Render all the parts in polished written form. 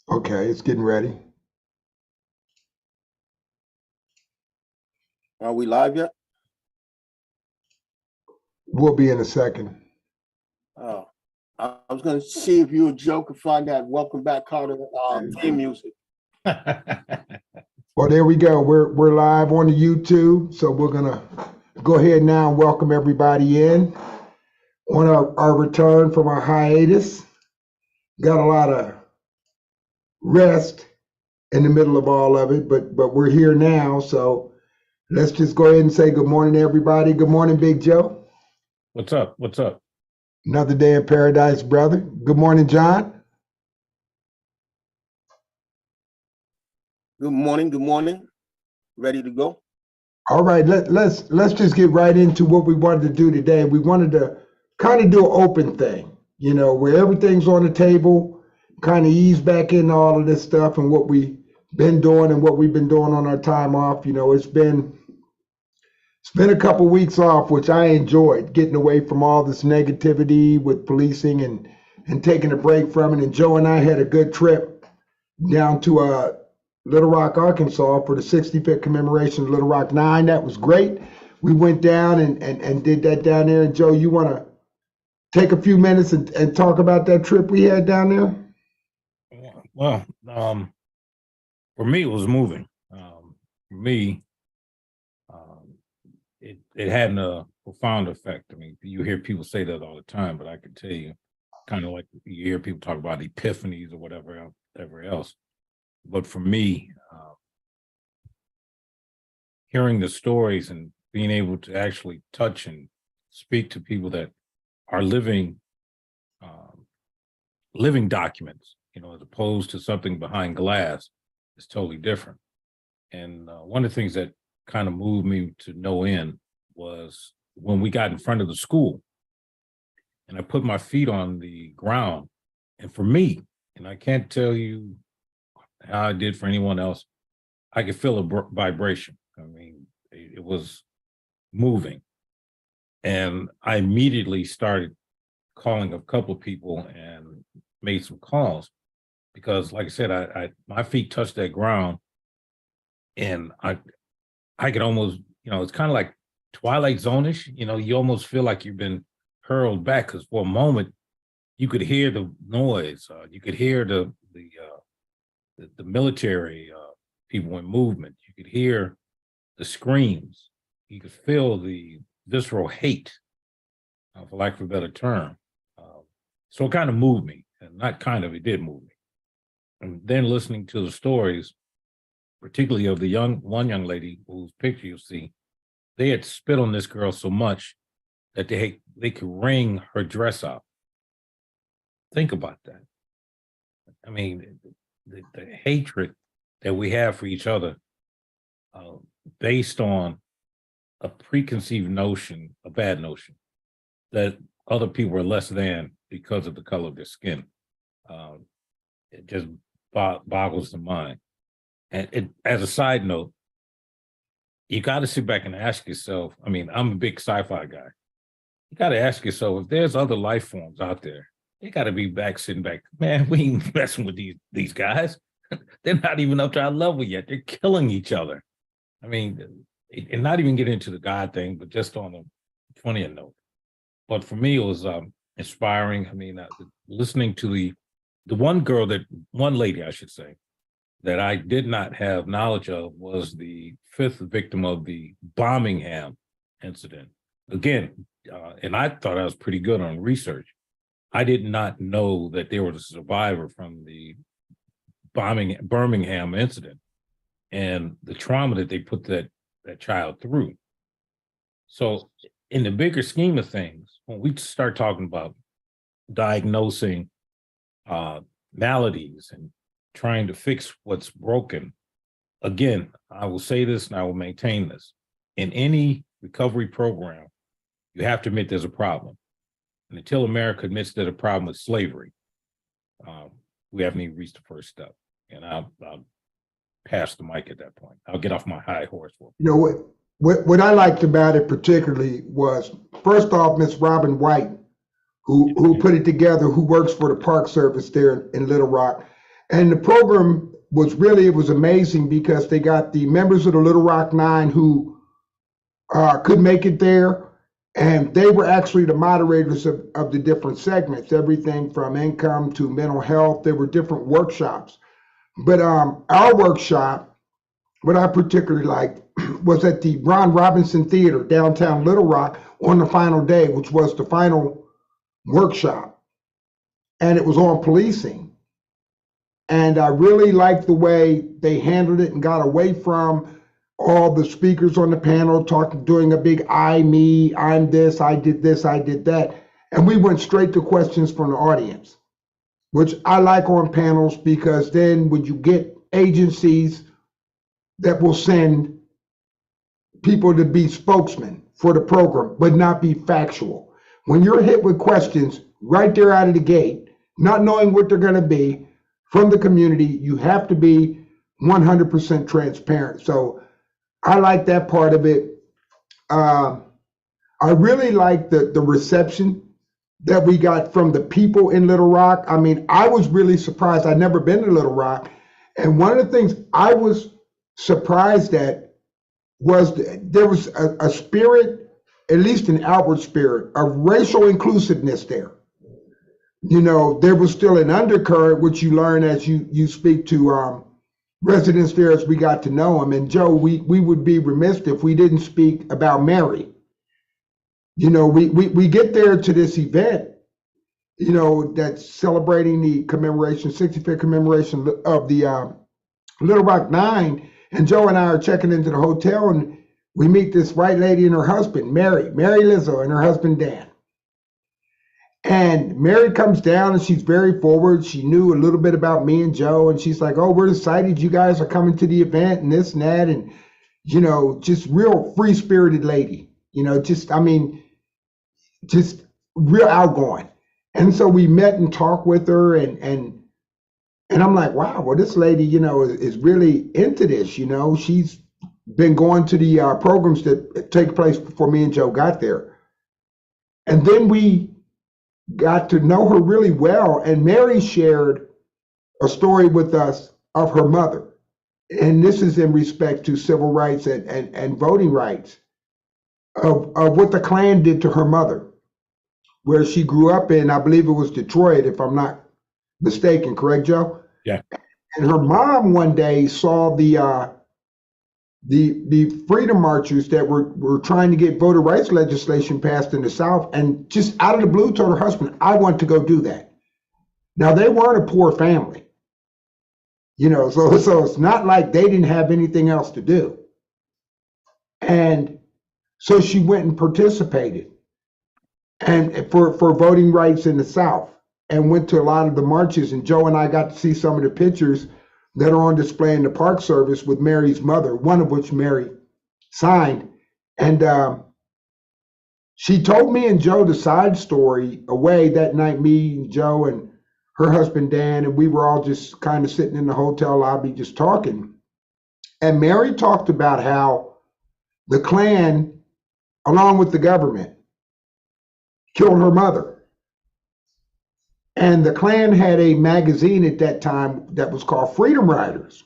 Okay, it's getting ready. Are we live yet? We'll be in a second. Oh, I was going to see if you a joke and find that welcome back Carter theme music. Well, there we go. We're live on the YouTube, so we're gonna go ahead now and welcome everybody in on our return from our hiatus. Got a lot of rest in the middle of all of it, but we're here now, so let's just go ahead and say good morning to everybody. Good morning, Big Joe. What's up? What's up? Another day in paradise, brother. Good morning, John. Good morning. Good morning. Ready to go? All right, let's just get right into what we wanted to do today. We wanted to kind of do an open thing, where everything's on the table, kind of ease back into all of this stuff and what we've been doing and what we've been doing on our time off. It's been a couple weeks off, which I enjoyed, getting away from all this negativity with policing and taking a break from it. And Joe and I had a good trip down to Little Rock, Arkansas for the 65th commemoration of Little Rock 9. That was great. We went down and did that down there. And Joe, you want to take a few minutes and talk about that trip we had down there? Well, for me, it was moving. For me, it had a profound effect. I mean, you hear people say that all the time, but I can tell you, kind of like you hear people talk about epiphanies or whatever else. But for me, hearing the stories and being able to actually touch and speak to people that are living documents, as opposed to something behind glass, is totally different. And one of the things that kind of moved me to no end was when we got in front of the school and I put my feet on the ground. And for me, and I can't tell you how I did for anyone else, I could feel a vibration. I mean, it was moving. And I immediately started calling a couple of people and made some calls because, like I said, I my feet touched that ground and I could almost, it's kind of like Twilight Zone-ish, you almost feel like you've been hurled back because for a moment you could hear the noise, you could hear the military people in movement. You could hear the screams. You could feel the visceral hate, for lack of a better term. So it kind of moved me, and not kind of, it did move me. And then listening to the stories, particularly of the one young lady whose picture you see, they had spit on this girl so much that they could wring her dress out. Think about that. I mean, the hatred that we have for each other, based on a preconceived notion, a bad notion, that other people are less than because of the color of their skin. It just boggles the mind. And as a side note, you got to sit back and ask yourself, I mean, I'm a big sci-fi guy. You got to ask yourself, if there's other life forms out there, they got to be sitting back, man, we ain't messing with these guys. They're not even up to our level yet. They're killing each other. I mean, and not even get into the God thing, but just on a 20th note. But for me, it was inspiring. I mean, listening to the one lady, I should say, that I did not have knowledge of was the fifth victim of the Birmingham incident. Again, and I thought I was pretty good on research. I did not know that there was a survivor from the Birmingham incident and the trauma that they put that child through. So in the bigger scheme of things, when we start talking about diagnosing maladies and trying to fix what's broken, again, I will say this and I will maintain this. In any recovery program, you have to admit there's a problem. And until America admits there's a problem with slavery, we haven't even reached the first step. And I'll pass the mic at that point. I'll get off my high horse. What I liked about it particularly was, first off, Miss Robin White, who put it together, who works for the Park Service there in Little Rock. And the program was really, it was amazing because they got the members of the Little Rock Nine who could make it there. And they were actually the moderators of the different segments, everything from income to mental health. There were different workshops. But our workshop, what I particularly liked, was at the Ron Robinson Theater, downtown Little Rock, on the final day, which was the final workshop. And it was on policing. And I really liked the way they handled it and got away from all the speakers on the panel talking, doing a big I, me, I'm this, I did that. And we went straight to questions from the audience, which I like on panels, because then when you get agencies that will send people to be spokesmen for the program, but not be factual. When you're hit with questions right there out of the gate, not knowing what they're going to be from the community, you have to be 100% transparent. So I like that part of it. I really like the reception that we got from the people in Little Rock. I mean, I was really surprised. I'd never been to Little Rock. And one of the things I was surprised at was there was a spirit, at least an outward spirit, of racial inclusiveness there. You know, there was still an undercurrent, which you learn as you speak to residents there as we got to know them. And Joe, we would be remiss if we didn't speak about Mary. You know, we get there to this event, you know, that's celebrating the commemoration, 65th commemoration of the Little Rock Nine. And Joe and I are checking into the hotel, and we meet this white lady and her husband, Mary Lizzo, and her husband, Dan. And Mary comes down and she's very forward. She knew a little bit about me and Joe. And she's like, oh, we're excited you guys are coming to the event and this and that. And, you know, just real free-spirited lady, you know, just, I mean, just real outgoing. And so we met and talked with her, and I'm like, wow, well, this lady, you know, is really into this. You know, she's been going to the programs that take place before me and Joe got there. And then we got to know her really well. And Mary shared a story with us of her mother. And this is in respect to civil rights and voting rights, of what the Klan did to her mother, where she grew up in, I believe it was Detroit, if I'm not mistaken, correct, Joe? Yeah. And her mom one day saw the freedom marchers that were trying to get voter rights legislation passed in the South, and just out of the blue told her husband, I want to go do that. Now, they weren't a poor family, you know, so it's not like they didn't have anything else to do. And so she went and participated and for voting rights in the South, and went to a lot of the marches. And Joe and I got to see some of the pictures that are on display in the Park Service with Mary's mother, one of which Mary signed. And she told me and Joe the side story away that night, me and Joe and her husband, Dan, and we were all just kind of sitting in the hotel lobby just talking. And Mary talked about how the Klan, along with the government, killed her mother. And the Klan had a magazine at that time that was called Freedom Riders.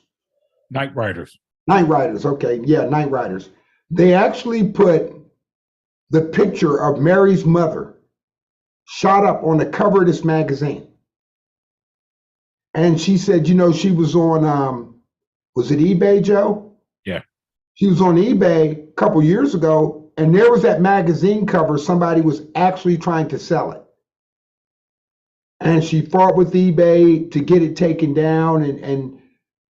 Night Riders. Night Riders, okay, yeah, Night Riders. They actually put the picture of Mary's mother shot up on the cover of this magazine. And she said, you know, she was on, was it eBay, Joe? Yeah. She was on eBay a couple years ago, and there was that magazine cover. Somebody was actually trying to sell it. And she fought with eBay to get it taken down. And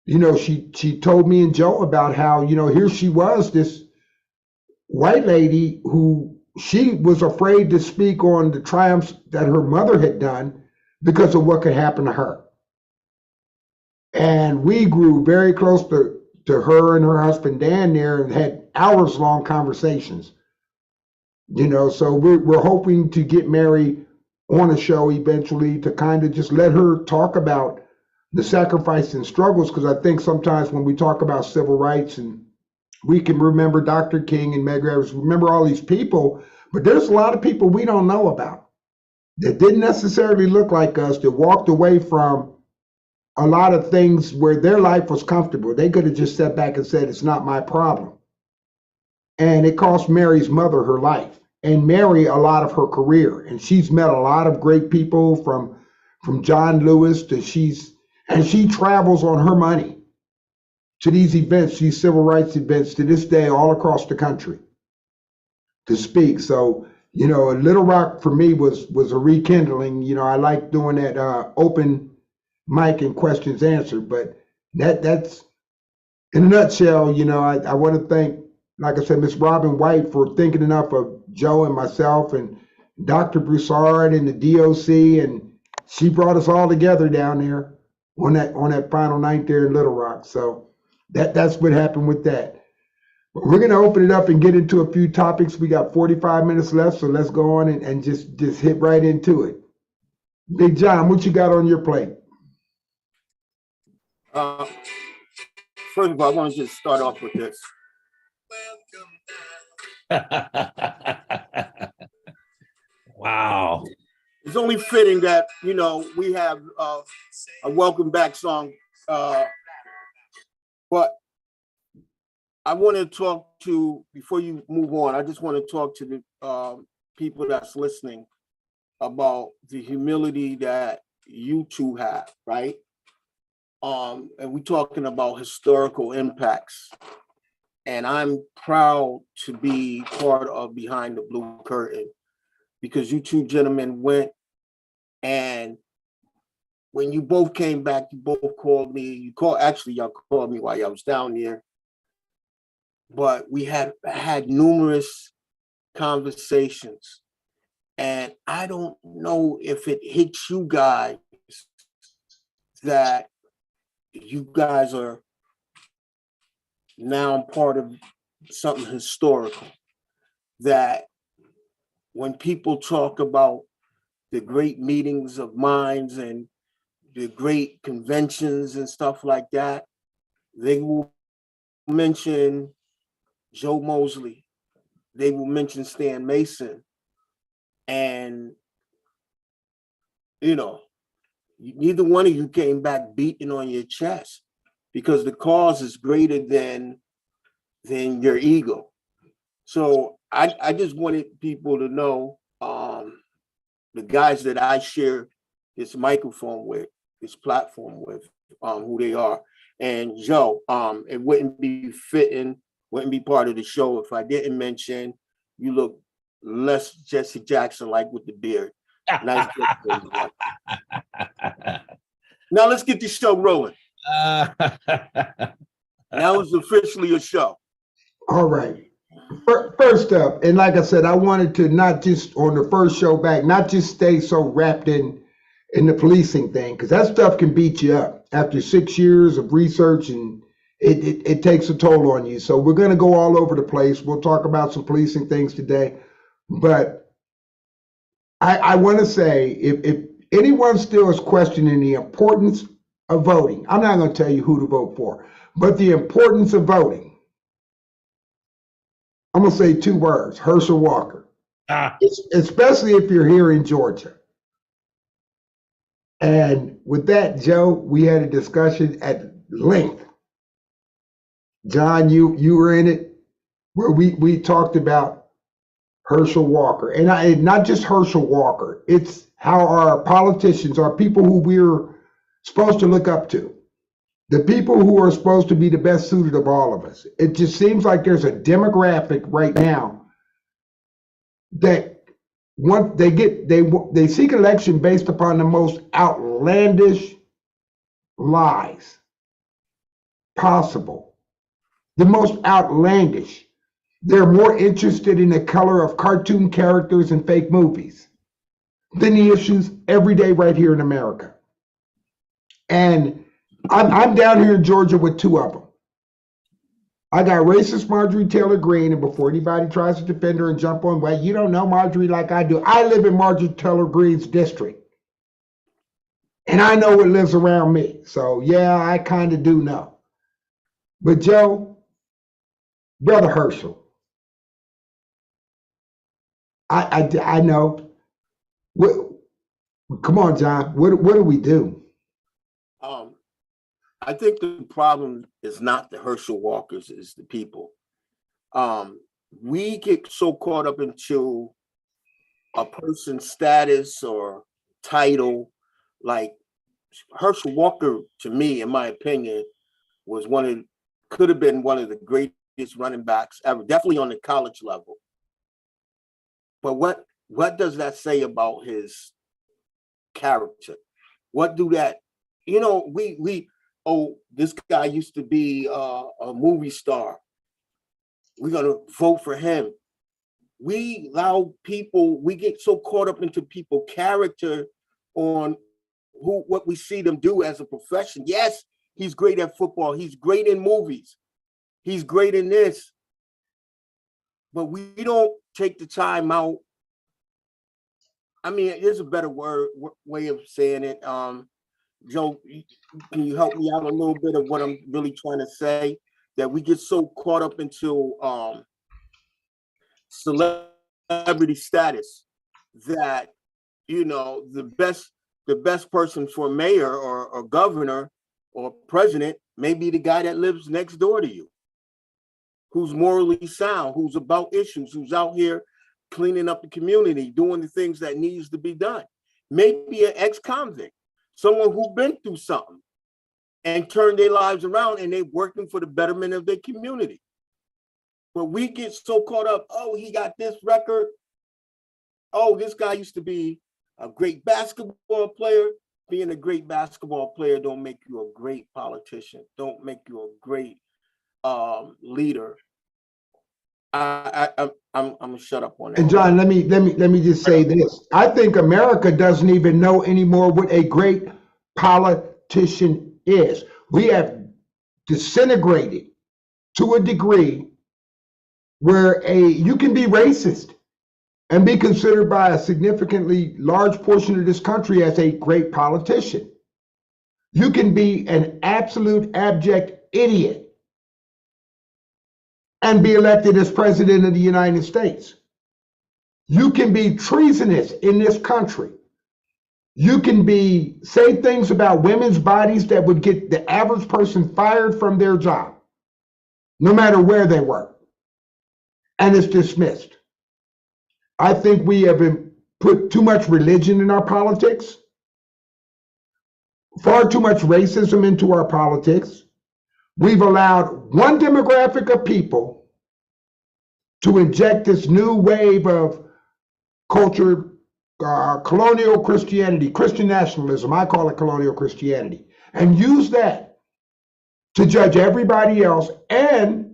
you know, she told me and Joe about how, you know, here she was, this white lady who she was afraid to speak on the triumphs that her mother had done because of what could happen to her. And we grew very close to her and her husband, Dan, there, and had hours-long conversations. You know, so we're hoping to get Mary on a show eventually to kind of just let her talk about the sacrifice and struggles, because I think sometimes when we talk about civil rights, and we can remember Dr. King and Medgar Evers, remember all these people, but there's a lot of people we don't know about that didn't necessarily look like us, that walked away from a lot of things where their life was comfortable. They could have just sat back and said, it's not my problem. And it cost Mary's mother her life, and Mary a lot of her career. And she's met a lot of great people from John Lewis to she travels on her money to these events, these civil rights events to this day all across the country to speak. So, you know, Little Rock for me was a rekindling. You know, I like doing that open mic and questions answered, but that's in a nutshell. You know, I want to thank, like I said, Miss Robin White for thinking enough of Joe and myself and Dr. Broussard and the DOC, and she brought us all together down there on that final night there in Little Rock. So that's what happened with that. But we're gonna open it up and get into a few topics. We got 45 minutes left, so let's go on and just hit right into it. Big John, what you got on your plate? First of all, I want to just start off with this. Wow. It's only fitting that, you know, we have a welcome back song. But I want to talk to, before you move on, I just want to talk to the people that's listening about the humility that you two have, right? And we're talking about historical impacts. And I'm proud to be part of Behind the Blue Curtain, because you two gentlemen went, and when you both came back, you both called me. Y'all called me while y'all was down there. But we had numerous conversations. And I don't know if it hits you guys that you guys are now part of something historical. That when people talk about the great meetings of minds and the great conventions and stuff like that, they will mention Joe Mosley. They will mention Stan Mason. And, you know, neither one of you came back beating on your chest, because the cause is greater than your ego. So I just wanted people to know, the guys that I share this microphone with, this platform with, who they are. And Joe, it wouldn't be fitting, wouldn't be part of the show if I didn't mention you look less Jesse Jackson like with the beard. Nice. Now let's get this show rolling. Now it's officially a show. All right. First up, and like I said, I wanted to not just on the first show back, not just stay so wrapped in the policing thing, because that stuff can beat you up after 6 years of research, and it takes a toll on you. So we're going to go all over the place. We'll talk about some policing things today, but I want to say, if anyone still is questioning the importance of voting, I'm not going to tell you who to vote for, but the importance of voting, I'm going to say 2 words: Herschel Walker. Especially if you're here in Georgia. And with that, Joe, we had a discussion at length. John, you were in it, where we talked about Herschel Walker. And not just Herschel Walker, it's how our politicians, our people who we're supposed to look up to, the people who are supposed to be the best suited of all of us. It just seems like there's a demographic right now that they seek election based upon the most outlandish lies possible. The most outlandish. They're more interested in the color of cartoon characters and fake movies than the issues every day right here in America. And I'm down here in Georgia with 2 of them. I got racist Marjorie Taylor Greene, and before anybody tries to defend her and jump on, well, you don't know Marjorie like I do. I live in Marjorie Taylor Greene's district, and I know what lives around me. So yeah, I kind of do know. But Joe, Brother Herschel, I know. What? Come on, John. What do we do? I think the problem is not the Herschel Walkers, it's the people. We get so caught up into a person's status or title. Like Herschel Walker, to me, in my opinion, could have been one of the greatest running backs ever, definitely on the college level. But what does that say about his character? What do that, this guy used to be a movie star. We're gonna vote for him. We get so caught up into people's character on what we see them do as a profession. Yes, he's great at football. He's great in movies. He's great in this. But we don't take the time out. I mean, there's a better way of saying it. Joe, can you help me out a little bit of what I'm really trying to say? That we get so caught up into celebrity status that, the best person for mayor or governor or president may be the guy that lives next door to you, who's morally sound, who's about issues, who's out here cleaning up the community, doing the things that needs to be done. Maybe an ex-convict, someone who's been through something and turned their lives around, and they're working for the betterment of their community. But we get so caught up, oh, he got this record. Oh, this guy used to be a great basketball player. Being a great basketball player don't make you a great politician, don't make you a great leader. I'm gonna shut up on that. And John, let me just say this. I think America doesn't even know anymore what a great politician is. We have disintegrated to a degree where you can be racist and be considered by a significantly large portion of this country as a great politician. You can be an absolute abject idiot and be elected as president of the United States. You can be treasonous in this country. You can say things about women's bodies that would get the average person fired from their job, no matter where they work. And it's dismissed. I think we have put too much religion in our politics, far too much racism into our politics. We've allowed one demographic of people to inject this new wave of culture, colonial Christianity, Christian nationalism, I call it colonial Christianity, and use that to judge everybody else and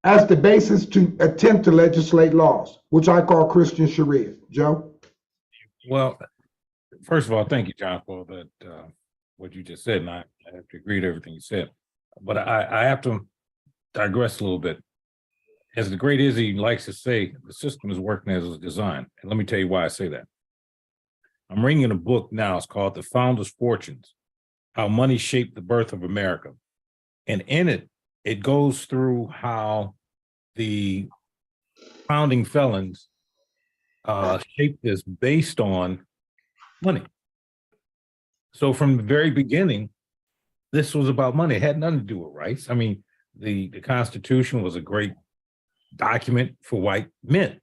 as the basis to attempt to legislate laws, which I call Christian Sharia. Joe? Well, first of all, thank you, John, for that, what you just said, and I have to agree to everything you said. But I have to digress a little bit. As the great Izzy likes to say, the system is working as it's designed. And let me tell you why I say that. I'm reading a book now. It's called The Founder's Fortunes, How Money Shaped the Birth of America. And in it, it goes through how the founding felons shaped this based on money. So from the very beginning, this was about money. It had nothing to do with rights. I mean, the Constitution was a great document for white men.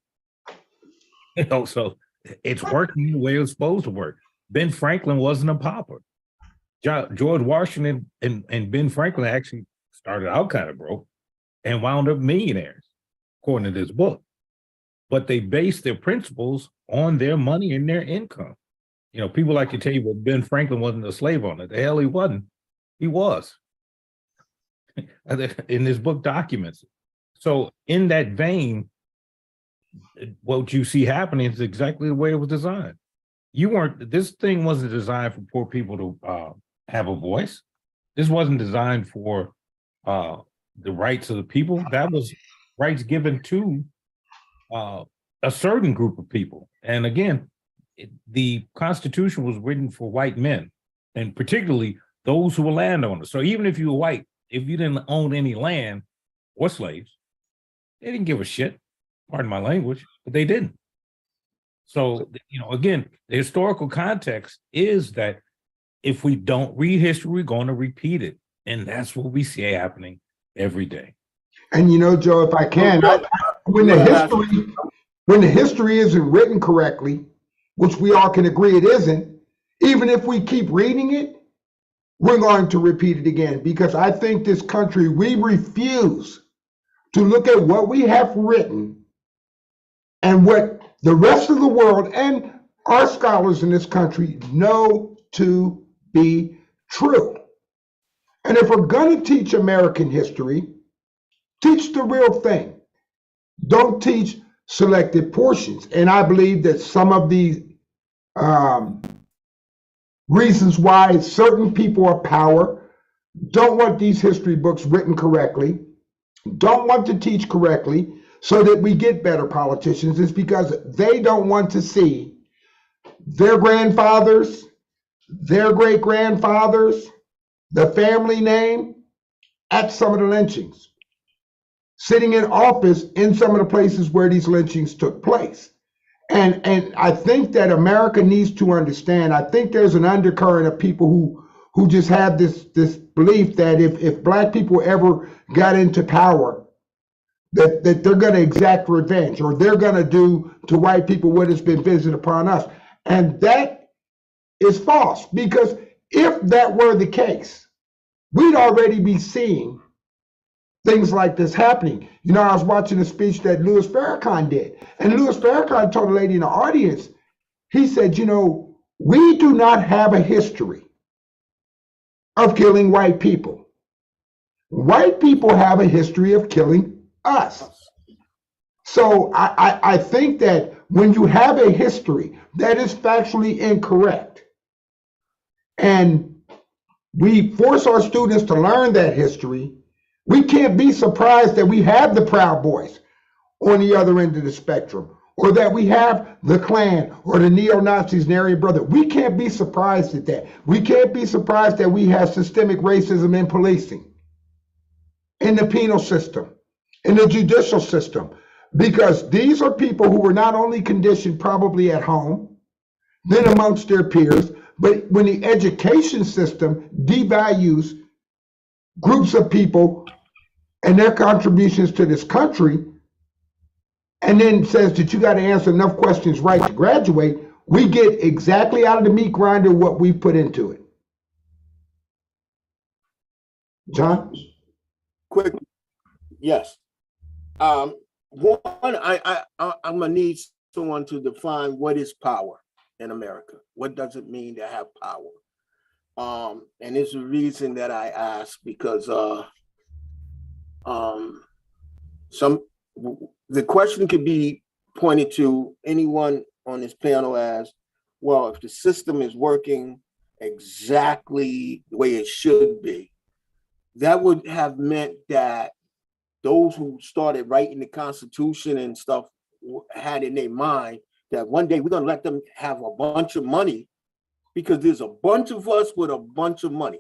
So it's working the way it was supposed to work. Ben Franklin wasn't a pauper. George Washington and Ben Franklin actually started out kind of broke and wound up millionaires, according to this book. But they based their principles on their money and their income. People like to tell you, well, Ben Franklin wasn't a slave owner. The hell he wasn't. He was. In this book documents it. So in that vein, what you see happening is exactly the way it was designed. This thing wasn't designed for poor people to have a voice. This wasn't designed for the rights of the people. That was rights given to a certain group of people. And again, the Constitution was written for white men, and particularly those who were landowners. So even if you were white, if you didn't own any land or slaves, they didn't give a shit, pardon my language, but they didn't. So, again, the historical context is that if we don't read history, we're going to repeat it. And that's what we see happening every day. And you know, Joe, if I can, when the history isn't written correctly, which we all can agree it isn't, even if we keep reading it, we're going to repeat it again, because I think this country, we refuse to look at what we have written and what the rest of the world and our scholars in this country know to be true. And if we're going to teach American history, teach the real thing. Don't teach selected portions. And I believe that some of the reasons why certain people of power don't want these history books written correctly, don't want to teach correctly so that we get better politicians is because they don't want to see their grandfathers, their great-grandfathers, the family name at some of the lynchings, sitting in office in some of the places where these lynchings took place. And I think that America needs to understand, I think there's an undercurrent of people who just have this belief that if Black people ever got into power, that they're going to exact revenge, or they're going to do to white people what has been visited upon us. And that is false, because if that were the case, we'd already be seeing things like this happening. You know, I was watching a speech that Louis Farrakhan did, and Louis Farrakhan told a lady in the audience, he said, you know, we do not have a history of killing white people. White people have a history of killing us. So I think that when you have a history that is factually incorrect, and we force our students to learn that history, we can't be surprised that we have the Proud Boys on the other end of the spectrum, or that we have the Klan or the neo-Nazis and Aryan Brotherhood. We can't be surprised at that. We can't be surprised that we have systemic racism in policing, in the penal system, in the judicial system, because these are people who were not only conditioned probably at home, then amongst their peers, but when the education system devalues groups of people and their contributions to this country, and then says that you got to answer enough questions right to graduate, we get exactly out of the meat grinder what we put into it. John? Quick, yes. One, I'm gonna need someone to define what is power in America. What does it mean to have power? And it's the reason that I ask, because the question could be pointed to anyone on this panel as, well, if the system is working exactly the way it should be, that would have meant that those who started writing the Constitution and stuff had in their mind that one day we're going to let them have a bunch of money, because there's a bunch of us with a bunch of money,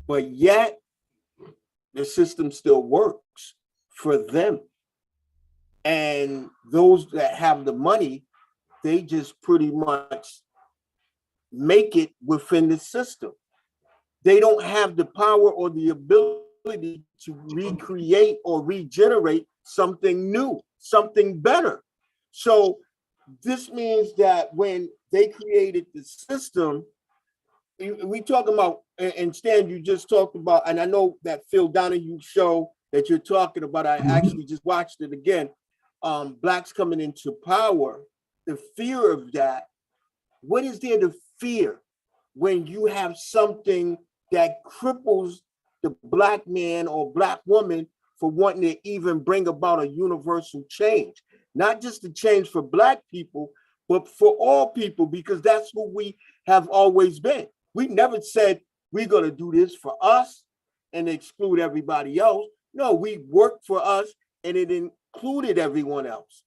but yet the system still works for them. And those that have the money, they just pretty much make it within the system. They don't have the power or the ability to recreate or regenerate something new, something better. So this means that when they created the system, we talking about, and Stan, you just talked about, and I know that Phil Donahue show that you're talking about, I actually just watched it again, Blacks coming into power, the fear of that. What is there to fear when you have something that cripples the Black man or Black woman for wanting to even bring about a universal change? Not just the change for Black people, but for all people, because that's who we have always been. We never said we're going to do this for us and exclude everybody else. No, we worked for us and it included everyone else.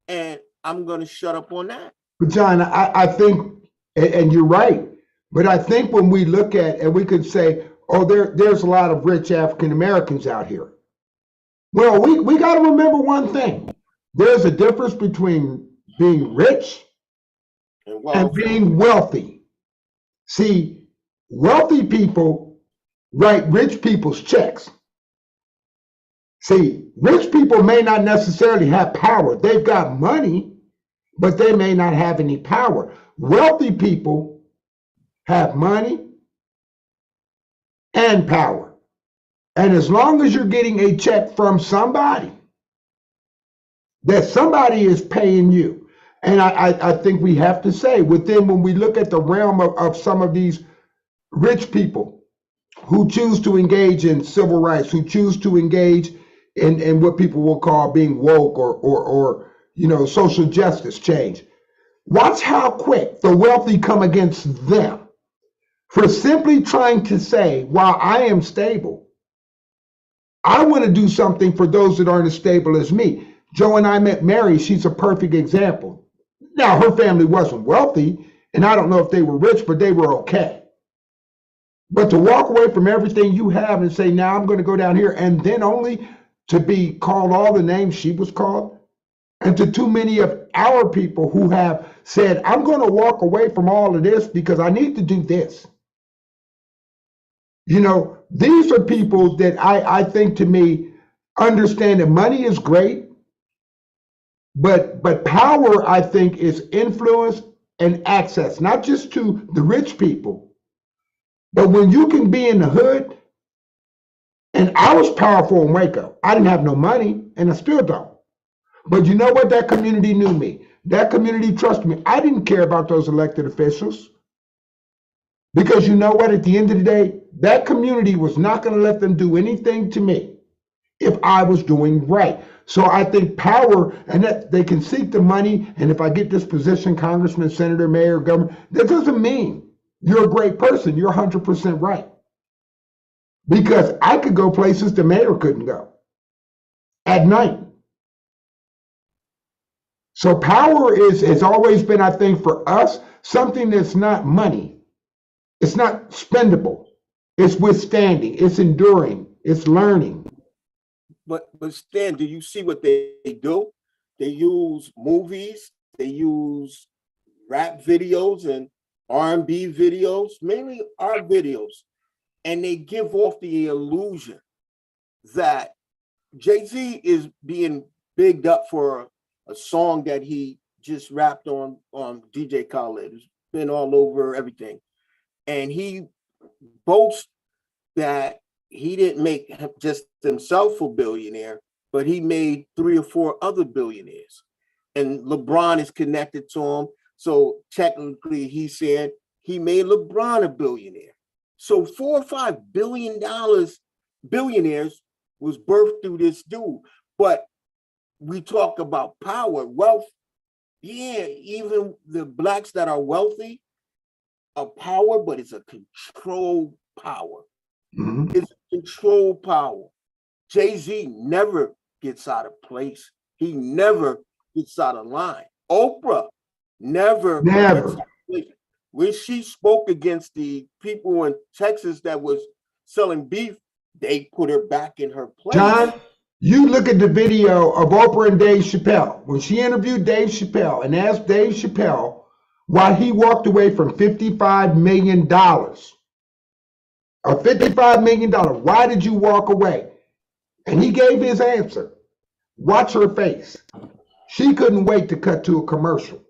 And I'm going to shut up on that. But John, I think, and you're right, but I think when we look at, and we could say, oh, there's a lot of rich African Americans out here. Well, we got to remember one thing. There's a difference between being rich and being wealthy. See, wealthy people write rich people's checks. See, rich people may not necessarily have power. They've got money, but they may not have any power. Wealthy people have money and power. And as long as you're getting a check from somebody, that somebody is paying you. And I think we have to say, within, when we look at the realm of some of these rich people who choose to engage in civil rights, who choose to engage in what people will call being woke or social justice change. Watch how quick the wealthy come against them for simply trying to say, while I am stable, I want to do something for those that aren't as stable as me. Joe and I met Mary. She's a perfect example. Now, her family wasn't wealthy, and I don't know if they were rich, but they were okay. But to walk away from everything you have and say, now I'm going to go down here, and then only to be called all the names she was called, and to too many of our people who have said, I'm going to walk away from all of this because I need to do this. These are people that I think, to me, understand that money is great, but power, I think, is influence and access, not just to the rich people, but when you can be in the hood. And I was powerful in Waco. I didn't have no money, and I still don't. But you know what? That community knew me. That community trusted me. I didn't care about those elected officials. Because you know what? At the end of the day, that community was not going to let them do anything to me if I was doing right. So I think power, and that they can seek the money, and if I get this position, congressman, senator, mayor, governor, that doesn't mean you're a great person. You're 100% right. Because I could go places the mayor couldn't go at night. So power has always been, I think, for us, something that's not money. It's not spendable. It's withstanding. It's enduring. It's learning. But Stan, do you see what they do? They use movies. They use rap videos and R&B videos, mainly our videos. And they give off the illusion that Jay-Z is being bigged up for a song that he just rapped on DJ Khaled. It's been all over everything. And he boasts that he didn't make just himself a billionaire, but he made 3 or 4 other billionaires. And LeBron is connected to him. So technically, he said he made LeBron a billionaire. So $4 or $5 billion billionaires was birthed through this dude. But we talk about power, wealth. Yeah, even the blacks that are wealthy are power, but it's a control power. Mm-hmm. It's a control power. Jay-Z never gets out of place. He never gets out of line. Oprah never. Gets out of place. When she spoke against the people in Texas that was selling beef, they put her back in her place. John, you look at the video of Oprah and Dave Chappelle. When she interviewed Dave Chappelle and asked Dave Chappelle why he walked away from $55 million. $55 million. Why did you walk away? And he gave his answer. Watch her face. She couldn't wait to cut to a commercial.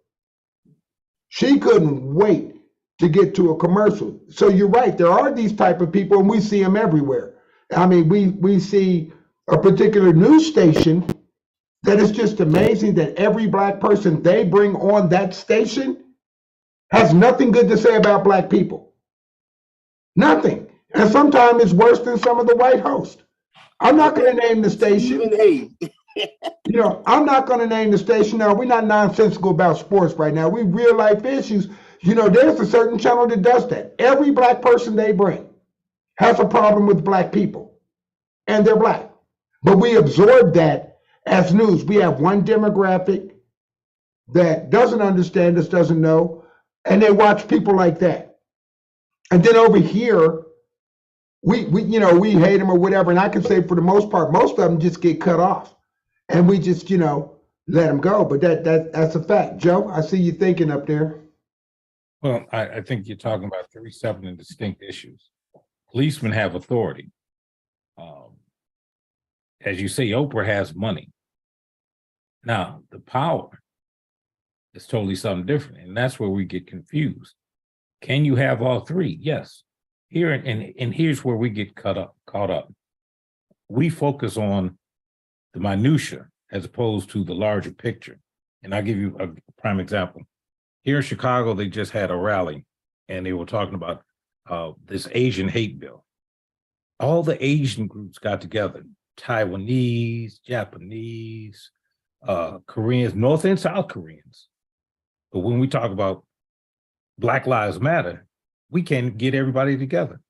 She couldn't wait to get to a commercial. So you're right. There are these type of people, and we see them everywhere. I mean, we see a particular news station that is just amazing that every black person they bring on that station has nothing good to say about black people. Nothing. And sometimes it's worse than some of the white hosts. I'm not going to name the station. I'm not going to name the station. Now, we're not nonsensical about sports right now. We real life issues. There's a certain channel that does that. Every black person they bring has a problem with black people, and they're black. But we absorb that as news. We have one demographic that doesn't understand us, doesn't know, and they watch people like that. And then over here, we hate them or whatever. And I can say for the most part, most of them just get cut off, and we just let them go. But that's a fact. Joe, I see you thinking up there. Well, I think you're talking about 3 separate and distinct issues. Policemen have authority. As you say, Oprah has money. Now, the power is totally something different, and that's where we get confused. Can you have all three? Yes. Here and here's where we get caught up. We focus on the minutia as opposed to the larger picture. And I'll give you a prime example. Here in Chicago, they just had a rally, and they were talking about this Asian hate bill. All the Asian groups got together, Taiwanese, Japanese, Koreans, North and South Koreans. But when we talk about Black Lives Matter, we can't get everybody together.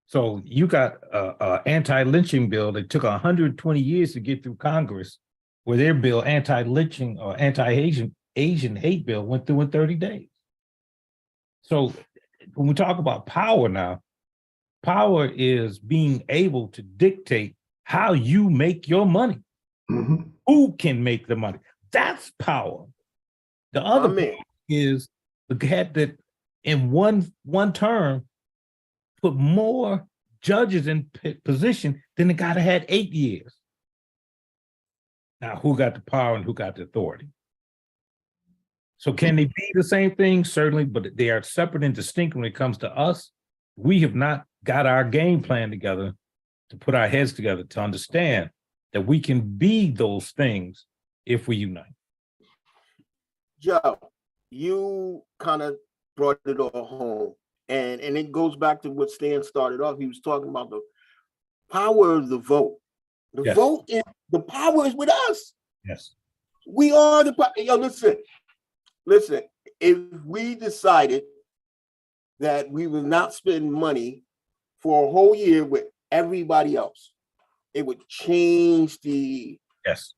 So you got an anti-lynching bill that took 120 years to get through Congress, where their bill, anti-lynching or anti-Asian hate bill, went through in 30 days. So when we talk about power now, power is being able to dictate how you make your money. Mhm. Who can make the money? That's power. The other part is the head that in one term put more judges in position than the guy that had 8 years. Now, who got the power and who got the authority? So can they be the same thing? Certainly, but they are separate and distinct when it comes to us. We have not got our game plan together to put our heads together to understand that we can be those things if we unite. Joe, you kind of brought it all home. And it goes back to what Stan started off. He was talking about the power of the vote. The Yes. vote is, the power is with us. Yes. We are the power. Yo, listen, if we decided that we would not spend money for a whole year with everybody else, it would change the Yes.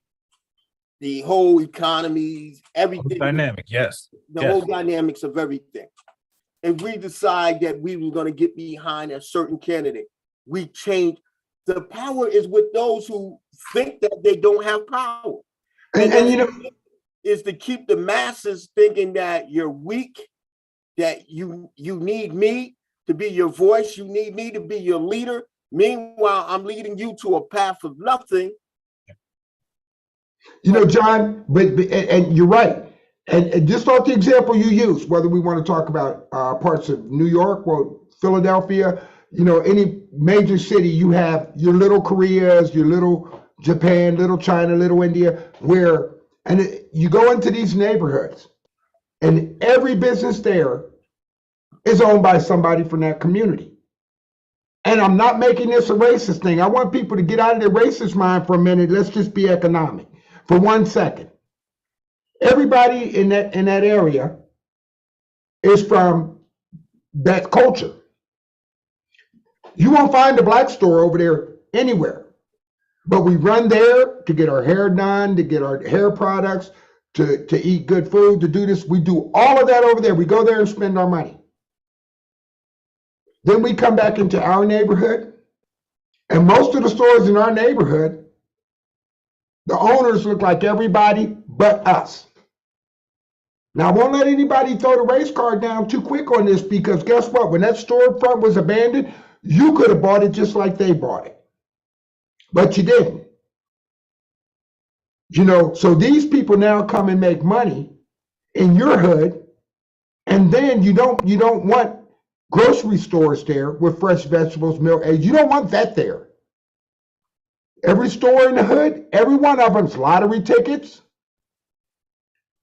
whole economy, everything. Dynamic. Yes. The Yes. whole dynamics of everything. If we decide that we were going to get behind a certain candidate, we change. The power is with those who think that they don't have power. And you know, is to keep the masses thinking that you're weak, that you need me to be your voice, you need me to be your leader. Meanwhile, I'm leading you to a path of nothing. you know, John, and you're right. And just off the example you use, whether we want to talk about parts of New York or Philadelphia, you know, any major city, you have your little Koreas, your little Japan, little China, little India, you go into these neighborhoods and every business there is owned by somebody from that community. And I'm not making this a racist thing. I want people to get out of their racist mind for a minute. Let's just be economic for 1 second. Everybody in that area is from that culture. You won't find a black store over there anywhere, but we run there to get our hair done, to get our hair products, to eat good food, to do this. We do all of that over there. We go there and spend our money. Then we come back into our neighborhood, and most of the stores in our neighborhood, the owners look like everybody but us. Now, I won't let anybody throw the race card down too quick on this, because guess what? When that storefront was abandoned, you could have bought it just like they bought it. But you didn't. You know, so these people now come and make money in your hood, and then you don't want grocery stores there with fresh vegetables, milk, eggs. You don't want that there. Every store in the hood, every one of them's lottery tickets,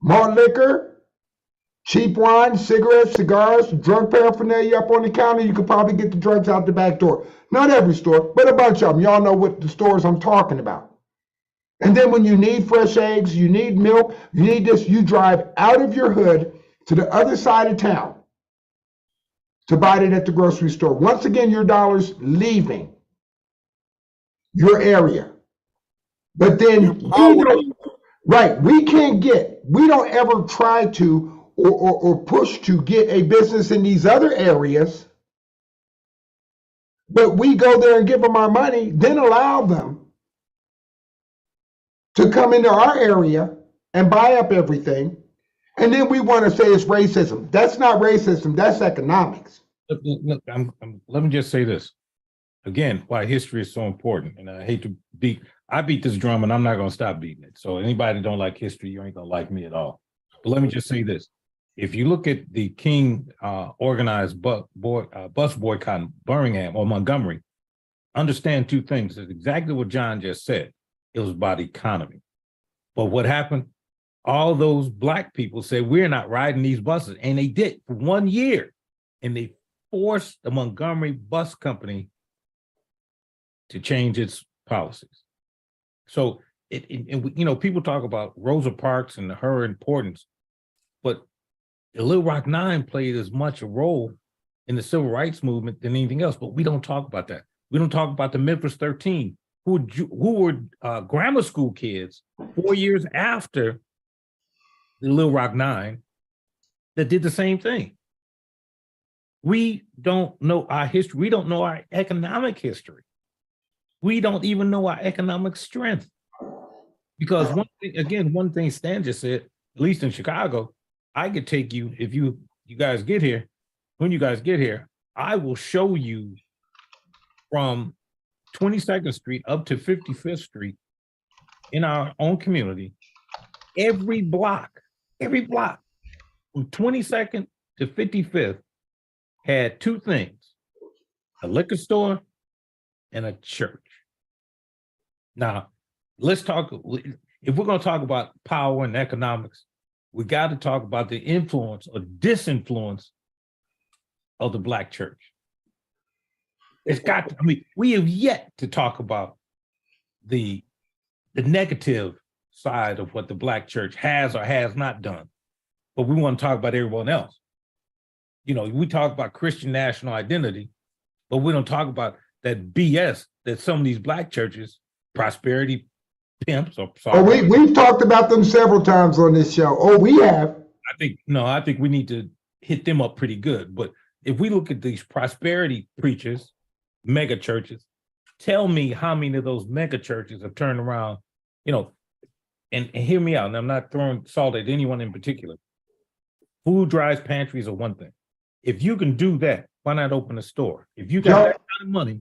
malt liquor, cheap wine, cigarettes, cigars, drug paraphernalia up on the counter. You could probably get the drugs out the back door. Not every store, but a bunch of them. Y'all know what the stores I'm talking about. And then when you need fresh eggs, you need milk, you need this, you drive out of your hood to the other side of town to buy it at the grocery store. Once again, your dollar's leaving your area. But then, we don't ever try to or push to get a business in these other areas, but we go there and give them our money, then allow them to come into our area and buy up everything. And then we want to say it's racism. That's not racism, that's economics. Let me just say this. Again, why history is so important. And I hate to I beat this drum and I'm not going to stop beating it. So anybody that don't like history, you ain't going to like me at all. But let me just say this. If you look at the King organized bus boycott in Birmingham or Montgomery, understand two things. It's exactly what John just said. It was about economy. But what happened? All those Black people said, we're not riding these buses. And they did for 1 year. And they forced the Montgomery Bus Company to change its policies. So people talk about Rosa Parks and her importance, but the Little Rock Nine played as much a role in the civil rights movement than anything else, but we don't talk about that. We don't talk about the Memphis 13, who were grammar school kids 4 years after the Little Rock Nine that did the same thing. We don't know our history. We don't know our economic history. We don't even know our economic strength. Because one thing Stan just said, at least in Chicago, I could take you, if you guys get here, when you guys get here, I will show you from 22nd Street up to 55th Street in our own community, every block from 22nd to 55th had two things, a liquor store and a church. Now, let's talk, if we're going to talk about power and economics, we got to talk about the influence or disinfluence of the Black church. It's got to, we have yet to talk about the negative side of what the Black church has or has not done, but we want to talk about everyone else. We talk about Christian national identity, but we don't talk about that BS that some of these Black churches, prosperity pimps, we've talked about them several times on this show. Oh, we have. I think we need to hit them up pretty good. But if we look at these prosperity preachers, mega churches, tell me how many of those mega churches have turned around, and hear me out, and I'm not throwing salt at anyone in particular. Food drives pantries are one thing. If you can do that, why not open a store? If you got that kind of money,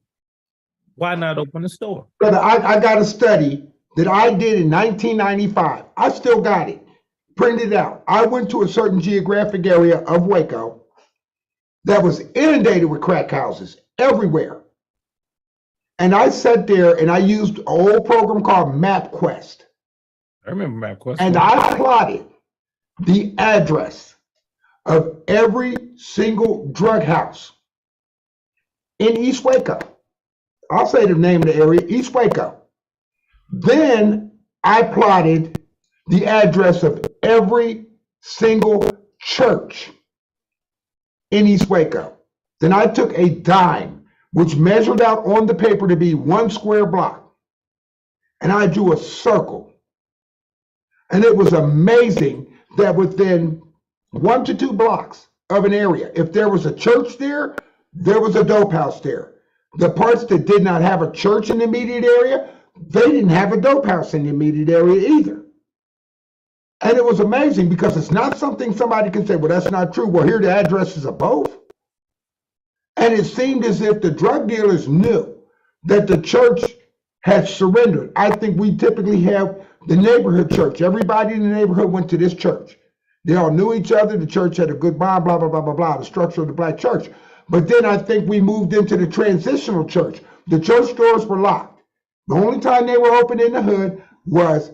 why not open a store? Brother, I got a study that I did in 1995. I still got it, printed out. I went to a certain geographic area of Waco that was inundated with crack houses everywhere. And I sat there and I used an old program called MapQuest. I remember MapQuest. And I plotted the address of every single drug house in East Waco. I'll say the name of the area, East Waco. Then I plotted the address of every single church in East Waco. Then I took a dime, which measured out on the paper to be 1 square block, and I drew a circle. And it was amazing that within 1 to 2 blocks of an area, if there was a church there, there was a dope house there. The parts that did not have a church in the immediate area, they didn't have a dope house in the immediate area either. And it was amazing because it's not something somebody can say, well, that's not true. Well, here are the addresses of both. And it seemed as if the drug dealers knew that the church had surrendered. I think we typically have the neighborhood church. Everybody in the neighborhood went to this church. They all knew each other. The church had a good bond, blah, blah, blah, blah, blah, the structure of the Black church. But then I think we moved into the transitional church. The church doors were locked. The only time they were open in the hood was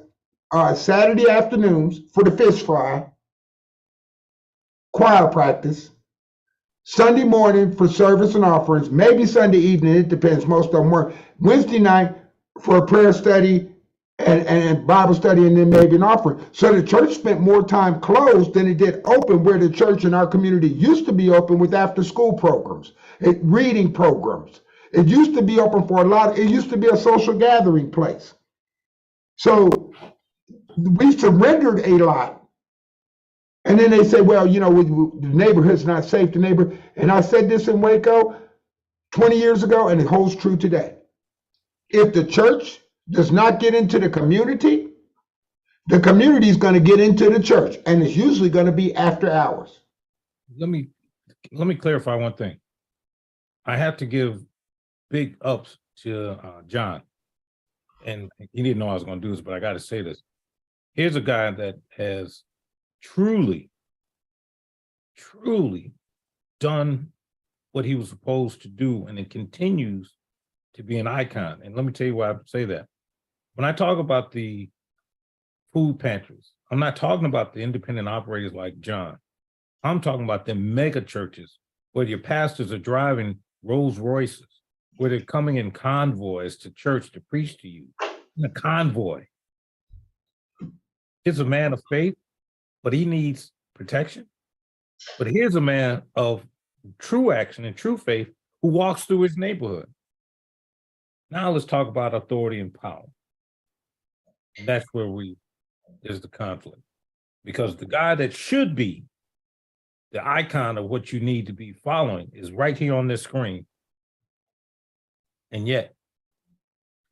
Saturday afternoons for the fish fry, choir practice, Sunday morning for service and offerings, maybe Sunday evening, it depends, most of them were, Wednesday night for a prayer study and Bible study, and then maybe an offering. So the church spent more time closed than it did open, where the church in our community used to be open with after school programs, reading programs. It used to be open for it used to be a social gathering place. So we surrendered a lot. And then they say, well, the neighborhood's not safe, the neighborhood. And I said this in Waco 20 years ago, and it holds true today. If the church does not get into the community is going to get into the church, and it's usually going to be after hours. Let me clarify one thing. I have to give big ups to John. And he didn't know I was going to do this, but I got to say this. Here's a guy that has truly done what he was supposed to do, and it continues to be an icon. And let me tell you why I say that. When I talk about the food pantries, I'm not talking about the independent operators like John. I'm talking about the mega churches where your pastors are driving Rolls Royces, where they're coming in convoys to church to preach to you. In a convoy. Here's a man of faith, but he needs protection. But here's a man of true action and true faith who walks through his neighborhood. Now let's talk about authority and power. And that's where there's the conflict. Because the guy that should be the icon of what you need to be following is right here on this screen. And yet,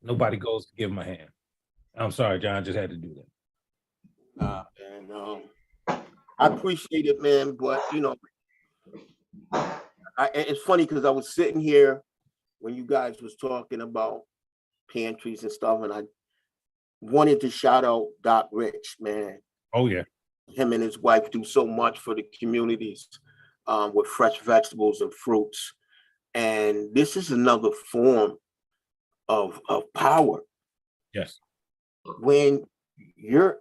nobody goes to give him a hand. I'm sorry, John, I just had to do that. I appreciate it, man, but it's funny because I was sitting here when you guys was talking about pantries and stuff, and I wanted to shout out Doc Rich, man. Oh, yeah. Him and his wife do so much for the communities with fresh vegetables and fruits. And this is another form of power. Yes. When you're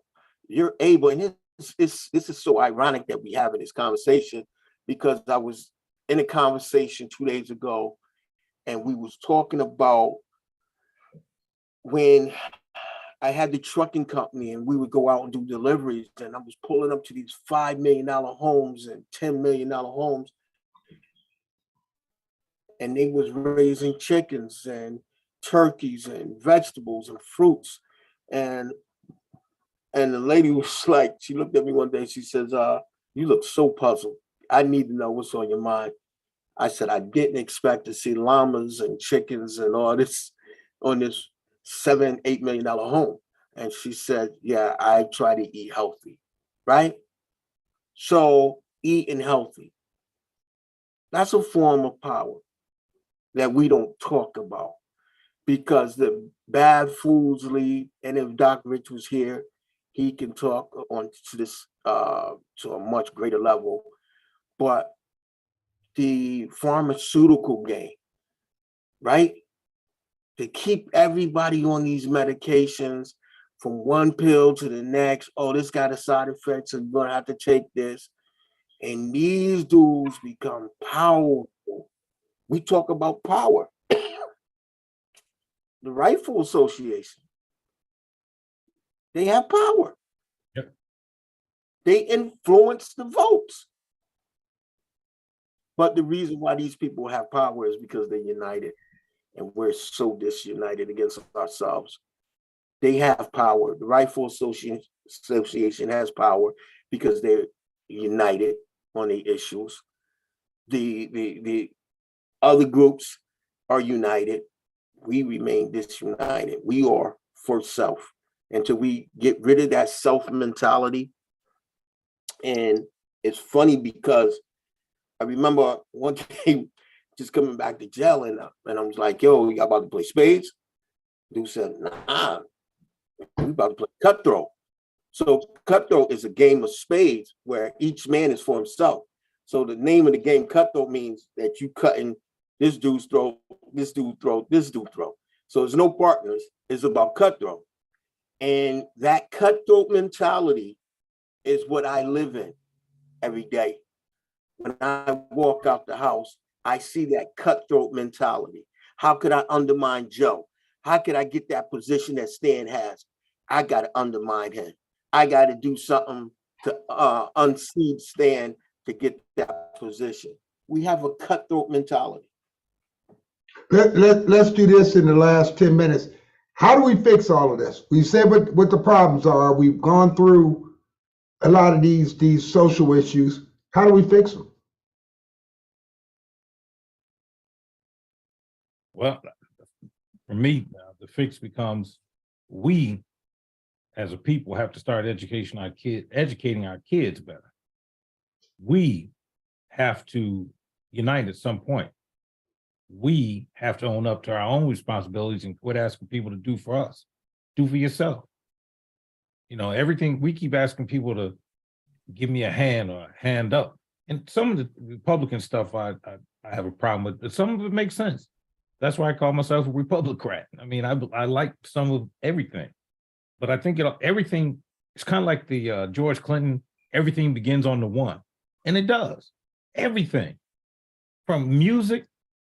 able, and this is so ironic that we have in this conversation, because I was in a conversation 2 days ago, and we was talking about when I had the trucking company and we would go out and do deliveries, and I was pulling up to these $5 million homes and $10 million homes, and they was raising chickens and turkeys and vegetables and fruits. And the lady was like, she looked at me one day, she says, you look so puzzled. I need to know what's on your mind. I said, I didn't expect to see llamas and chickens and all this on this $7-8 million home. And she said, yeah, I try to eat healthy, right? So eating healthy, that's a form of power that we don't talk about, because the bad foods lead. And if Doc Rich was here, he can talk on to this to a much greater level. But the pharmaceutical game, right? To keep everybody on these medications from one pill to the next. Oh, this got a side effect, so you're gonna have to take this. And these dudes become powerful. We talk about power. The Rifle Association, they have power. Yep. They influence the votes. But the reason why these people have power is because they're united, and we're so disunited against ourselves. They have power. The Rifle Association has power because they're united on the issues. The other groups are united. We remain disunited. We are for self. Until we get rid of that self mentality. And it's funny because I remember one day just coming back to jail, and I was like, yo, you about to play spades? Dude said, nah, we about to play cutthroat. So cutthroat is a game of spades where each man is for himself. So the name of the game, cutthroat, means that you cutting this dude's throat, this dude throat, this dude throat. So there's no partners. It's about cutthroat. And that cutthroat mentality is what I live in every day. When I walk out the house, I see that cutthroat mentality. How could I undermine Joe? How could I get that position that Stan has? I got to undermine him. I got to do something to unseat Stan to get that position. We have a cutthroat mentality. Let's do this in the last 10 minutes. How do we fix all of this? We said what the problems are. We've gone through a lot of these social issues. How do we fix them? Well, for me, the fix becomes we as a people have to start educating our kids better. We have to unite at some point. we have to own up to our own responsibilities and quit asking people to do for us. Do for yourself. You know, everything we keep asking people to give me a hand or a hand up. And some of the Republican stuff I have a problem with, but some of it makes sense. That's why I call myself a Republican. I mean, I like some of everything, but I think everything, it's kind of like the George Clinton, everything begins on the one. And it does. Everything. From music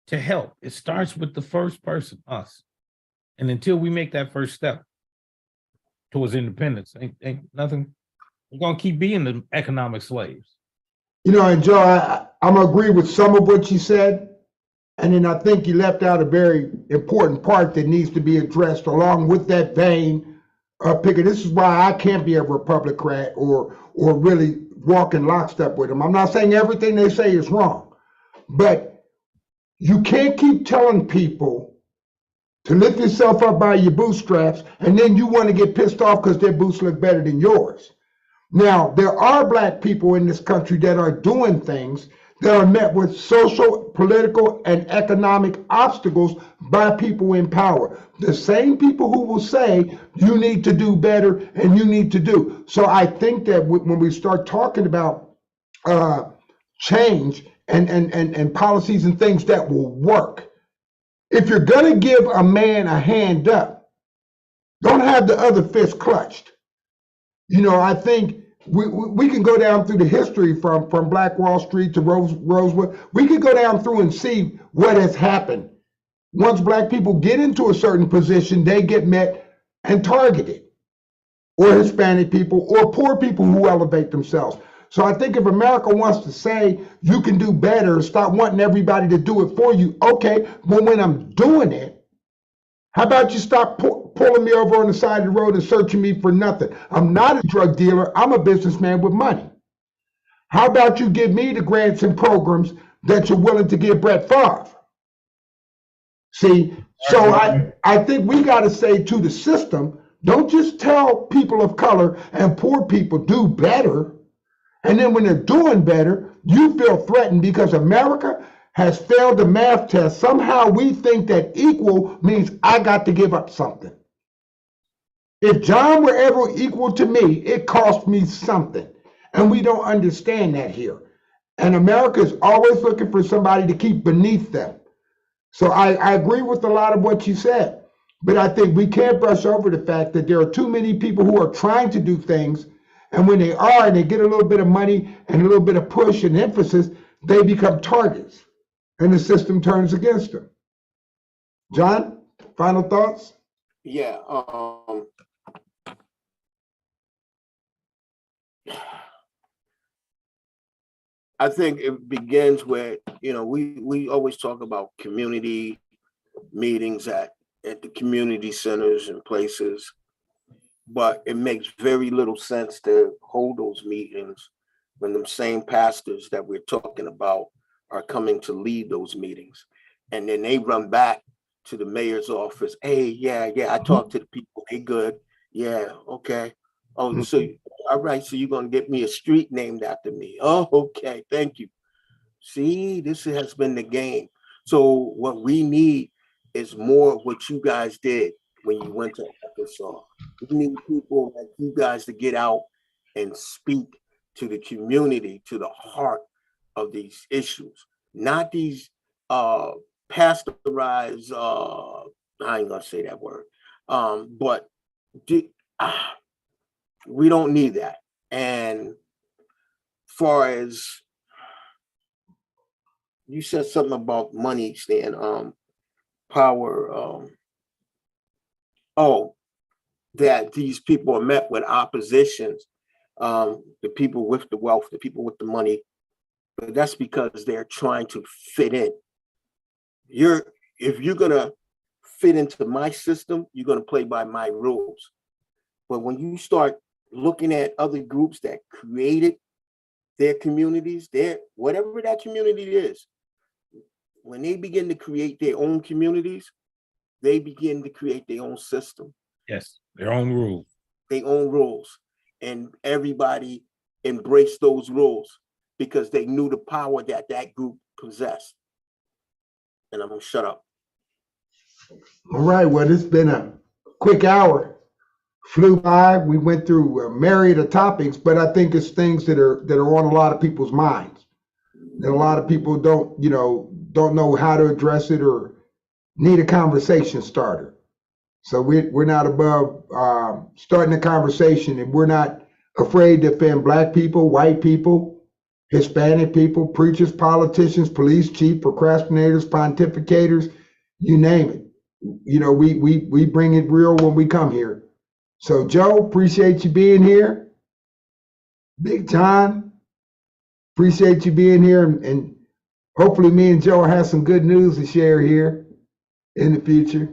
to health, it starts with the first person, us. And until we make that first step towards independence, ain't nothing. We're gonna keep being the economic slaves. You know, and Joe, I'm gonna agree with some of what you said. And then I think you left out a very important part that needs to be addressed along with that vein of Pickett. This is why I can't be a Republican or really walk in lockstep with them. I'm not saying everything they say is wrong, but you can't keep telling people to lift yourself up by your bootstraps and then you want to get pissed off because their boots look better than yours. Now, there are Black people in this country that are doing things that are met with social, political, and economic obstacles by people in power. The same people who will say, you need to do better and you need to do. So I think that when we start talking about change and policies and things that will work, if you're gonna give a man a hand up, don't have the other fist clutched. You know, I think we can go down through the history from Black Wall Street to Rosewood. We could go down through and see what has happened. Once Black people get into a certain position, they get met and targeted, or Hispanic people, or poor people who elevate themselves. So I think if America wants to say you can do better, stop wanting everybody to do it for you. Okay, but when I'm doing it, how about you stop pulling me over on the side of the road and searching me for nothing? I'm not a drug dealer. I'm a businessman with money. How about you give me the grants and programs that you're willing to give Brett Favre? See, so I think we got to say to the system, don't just tell people of color and poor people do better. And then when they're doing better, you feel threatened because America has failed the math test. Somehow we think that equal means I got to give up something. If John were ever equal to me, it cost me something. And we don't understand that here. And America is always looking for somebody to keep beneath them. So I agree with a lot of what you said. But I think we can't brush over the fact that there are too many people who are trying to do things. And when they are, and they get a little bit of money and a little bit of push and emphasis, they become targets. And the system turns against them. John, final thoughts? Yeah. I think it begins with, you know, we always talk about community meetings at the community centers and places, but it makes very little sense to hold those meetings when the same pastors that we're talking about are coming to lead those meetings. And then they run back to the mayor's office. Hey, yeah, I talked to the people. They good. Yeah, okay. Oh, so all right, so you're gonna get me a street named after me. Oh, okay, thank you. See, this has been the game. So what we need is more of what you guys did when you went to Arkansas. We need people like you guys to get out and speak to the community, to the heart of these issues, not these pasteurized, I ain't gonna say that word, but we don't need that. And far as you said something about money, Stan, power, that these people are met with oppositions, the people with the wealth, the people with the money, but that's because they're trying to fit in. If you're gonna fit into my system, you're gonna play by my rules. But when you start looking at other groups that created their communities, whatever that community is, when they begin to create their own communities, they begin to create their own system. Yes, their own rules. Their own rules. And everybody embraced those rules because they knew the power that that group possessed. and I'm gonna shut up. All right, well, it's been a quick hour. Flew by. We went through a myriad of topics, but I think it's things that are on a lot of people's minds. And a lot of people don't know how to address it or need a conversation starter. So we're not above starting a conversation, and we're not afraid to offend Black people, white people, Hispanic people, preachers, politicians, police chief, procrastinators, pontificators, you name it. We bring it real when we come here. So Joe, appreciate you being here. Big John, appreciate you being here, and hopefully me and Joe have some good news to share here in the future.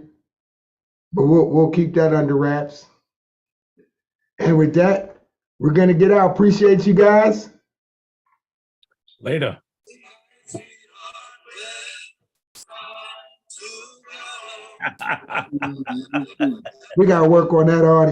But we'll keep that under wraps. And with that, we're gonna get out. Appreciate you guys. Later. We gotta work on that audio.